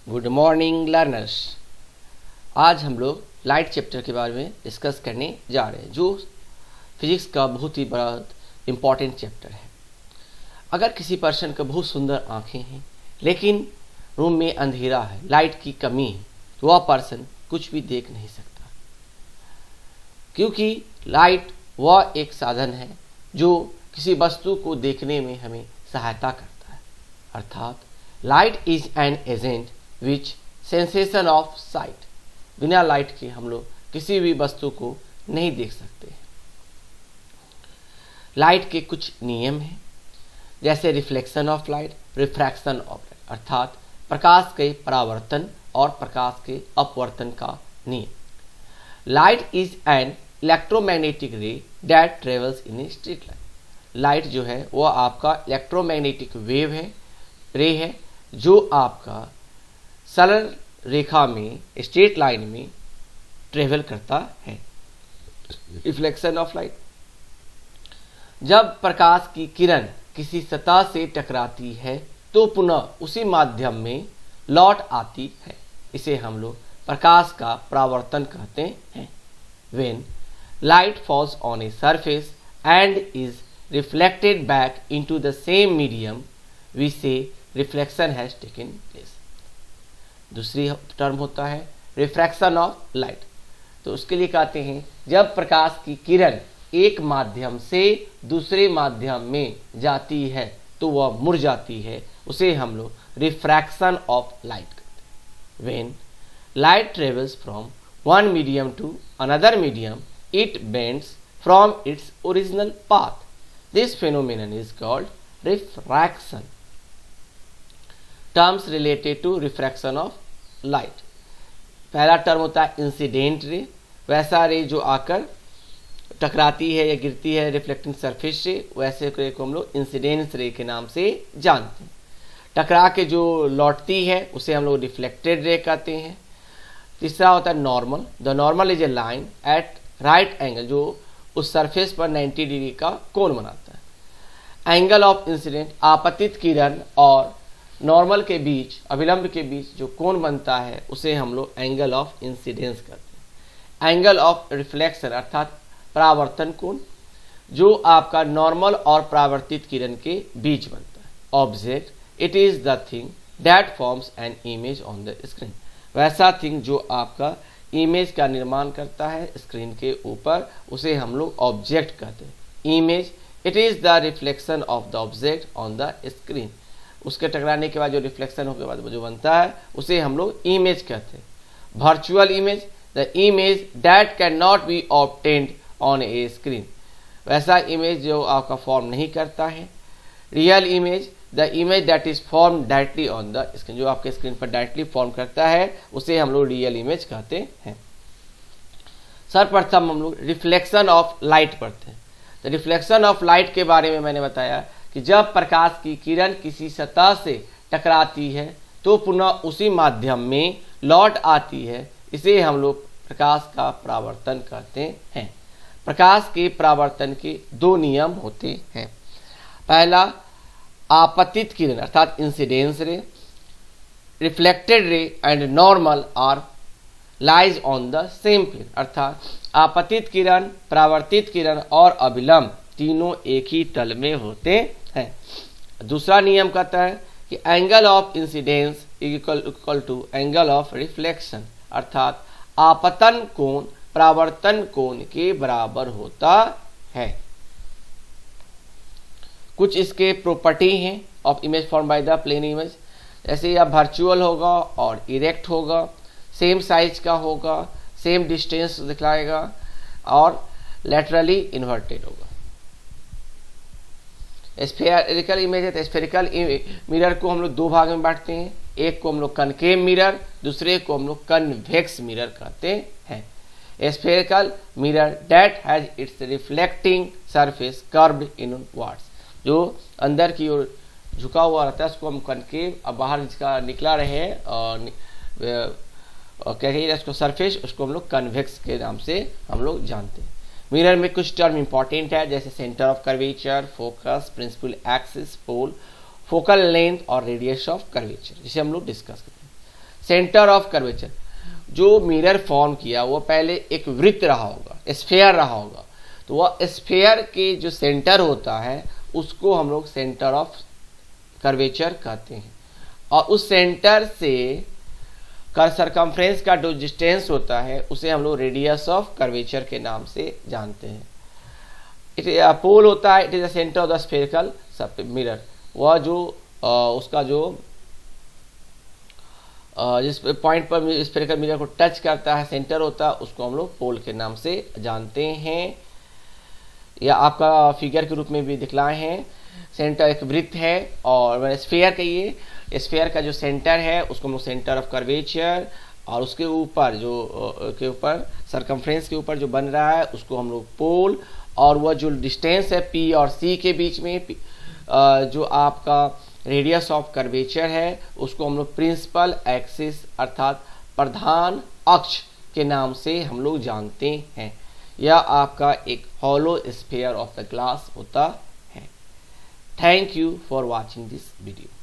Good morning learners. आज हम लोग लाइट चैप्टर के बारे में डिस्कस करने जा रहे हैं, जो फिजिक्स का बहुत ही बड़ा इम्पॉर्टेंट चैप्टर है। अगर किसी पर्सन का बहुत सुंदर आंखें हैं लेकिन रूम में अंधेरा है, लाइट की कमी है, तो वह पर्सन कुछ भी देख नहीं सकता, क्योंकि लाइट वह एक साधन है जो किसी वस्तु को देखने में हमें सहायता करता है। अर्थात light is an agent which sensation of site. बिना लाइट के हम लोग किसी भी वस्तु को नहीं देख सकते। लाइट के कुछ नियम हैं, जैसे reflection of light, refraction of light, अर्थात प्रकाश के परावर्तन और प्रकाश के अपवर्तन का नियम। लाइट इज एन इलेक्ट्रोमैग्नेटिक रे that travels in a straight line. Light जो है वह आपका इलेक्ट्रोमैग्नेटिक वेव है, रे है, जो आपका सरल रेखा में, स्ट्रेट लाइन में ट्रेवल करता है। रिफ्लेक्शन ऑफ लाइट, जब प्रकाश की किरण किसी सतह से टकराती है तो पुनः उसी माध्यम में लौट आती है। इसे हम लोग प्रकाश का परावर्तन कहते हैं। When light falls on a surface and is reflected back into the same medium, we say reflection has taken place. दूसरी टर्म होता है रिफ्रैक्शन ऑफ लाइट। तो उसके लिए कहते हैं जब प्रकाश की किरण एक माध्यम से दूसरे माध्यम में जाती है तो वह मुड़ जाती है, उसे हम लोग रिफ्रैक्शन ऑफ लाइट कहते हैं। When light travels from one medium to another medium, it bends from its original path. This phenomenon is called refraction. Terms related to refraction of light. पहला टर्म होता है इंसिडेंट रे, वैसा रे जो आकर टकराती है या गिरती है रिफ्लेक्टिंग सरफेस से, वैसे रे को हम लोग इंसिडेंस रे के नाम से जानते हैं। टकरा के जो लौटती है उसे हम लोग रिफ्लेक्टेड रे कहते हैं। तीसरा होता है normal. The normal is a line at right angle, जो उस सरफेस पर 90 डिग्री का कोण बनाता है। एंगल ऑफ इंसिडेंट, आपतित किरण और नॉर्मल के बीच, अभिलंब के बीच जो कोण बनता है उसे हम लोग एंगल ऑफ इंसिडेंस करते हैं। एंगल ऑफ रिफ्लेक्शन अर्थात परावर्तन कोण, जो आपका नॉर्मल और परावर्तित किरण के बीच बनता है। Object, it is the thing that forms an image on the screen. वैसा थिंग जो आपका इमेज का निर्माण करता है स्क्रीन के ऊपर, उसे हम लोग ऑब्जेक्ट कहते हैं। Image, it is the reflection of the object on the screen. उसके टकराने के बाद जो रिफ्लेक्शन होने के बाद जो बनता है उसे हम लोग इमेज कहते हैं। Virtual image, the image that can not be obtained on A screen. वैसा इमेज जो आपका फॉर्म नहीं करता है। Real image, the image that is form directly on the screen, जो आपके स्क्रीन पर डायरेक्टली फॉर्म करता है उसे हम लोग रियल इमेज कहते हैं। सर्वप्रथम हम लोग रिफ्लेक्शन ऑफ लाइट पढ़ते हैं। तो रिफ्लेक्शन ऑफ लाइट के बारे में मैंने बताया कि जब प्रकाश की किरण किसी सतह से टकराती है तो पुनः उसी माध्यम में लौट आती है, इसे हम लोग प्रकाश का परावर्तन कहते हैं। प्रकाश के परावर्तन के दो नियम होते हैं। पहला, आपतित किरण अर्थात incidence ray, reflected ray and normal are lies on the same plane, अर्थात आपतित किरण, परावर्तित किरण और अभिलंब तीनों एक ही तल में होते हैं। दूसरा नियम कहता है कि angle of incidence equal to angle of reflection, अर्थात आपतन कोण परावर्तन कोण के बराबर होता है। कुछ इसके प्रॉपर्टी हैं of image form by the plane image, जैसे यह वर्चुअल होगा और इरेक्ट होगा, सेम साइज का होगा, सेम डिस्टेंस दिखलाएगा और लेटरली इन्वर्टेड होगा। स्फेरिकल इमेज है तो स्फेरिकल मिरर को हम लोग दो भाग में बांटते हैं। एक को हम लोग कनकेव मिरर, दूसरे को हम लोग कन्वेक्स मिरर कहते हैं। Spherical mirror that has its reflecting surface curved inwards, जो अंदर की ओर झुका हुआ रहता है उसको हम कनकेव, और बाहर जिसका निकला रहे और क्या कहिए इसको सरफेस, उसको हम लोग कन्वेक्स के नाम से हम लोग जानते हैं। मिरर में कुछ टर्म इंपॉर्टेंट है, जैसे centre of curvature, focus, principal axis, pole, focal length और रेडियस ऑफ कर्वेचर, जिसे हम लोग डिस्कस करते हैं। सेंटर ऑफ कर्वेचर, जो मिरर फॉर्म किया वो पहले एक वृत्त रहा होगा, स्फेयर रहा होगा, तो वह स्फेयर के जो सेंटर होता है उसको हम लोग सेंटर ऑफ कर्वेचर कहते हैं। और उस सेंटर से सरकमफ्रेंस का जो डिस्टेंस होता है उसे हम लोग रेडियस ऑफ कर्वेचर के नाम से जानते हैं। इट पोल होता है, it is the centre of the spherical mirror, वह जो उसका जो जिस पॉइंट पर स्फेरिकल मिरर को टच करता है सेंटर होता है उसको हम लोग पोल के नाम से जानते हैं, या आपका फिगर के रूप में भी दिखलाए हैं। सेंटर एक वृत्त है और स्फेयर कहिए, स्फेयर का जो सेंटर है उसको हम लोग सेंटर ऑफ कर्वेचर, और उसके ऊपर जो सरकमफ्रेंस के ऊपर जो बन रहा है उसको हम लोग पोल, और वह जो डिस्टेंस है पी और सी के बीच में जो आपका रेडियस ऑफ कर्वेचर है उसको हम लोग प्रिंसिपल एक्सिस अर्थात प्रधान अक्ष के नाम से हम लोग जानते हैं। यह आपका एक hollow sphere of the glass होता है। Thank you for watching this video.